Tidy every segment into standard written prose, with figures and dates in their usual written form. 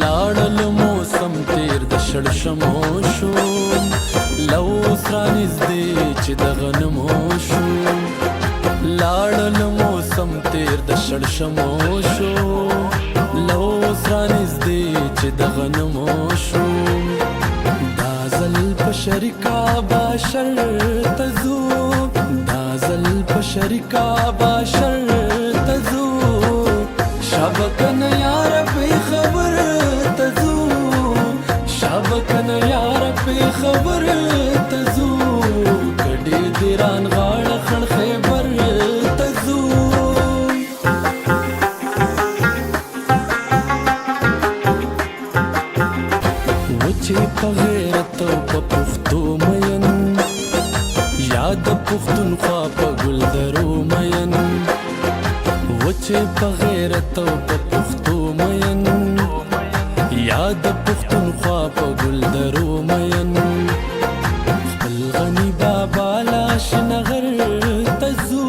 لاړل موسم تیر د شړشمو شو لوس رانږدې چې د غنمو شو لاړل موسم تیر د شړشمو شو لوس رانږدې چې د غنمو شو دا ځل په شریکا به شرط ځو دا ځل په شریکا به شرط ځو شبکن یار پی خبر تزو شبکن یار پی خبر تزو کډې دیران غاړه خړ خیبر تزو وچې په غیرت او په پښتو مین یاد پښتونخوا په ګلدرو مین وچې په غیرت او په پښتو مین یاد پښتونخوا په ګلدرو مین خپل غني بابا لاش نغر تزو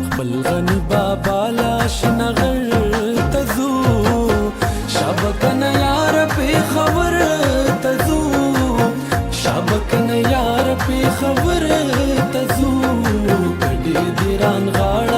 خپل غني بابا لاش نغر تزو شبکن یار په خبر تزو شبکن یار په خبر تزو کډې دیران غاړه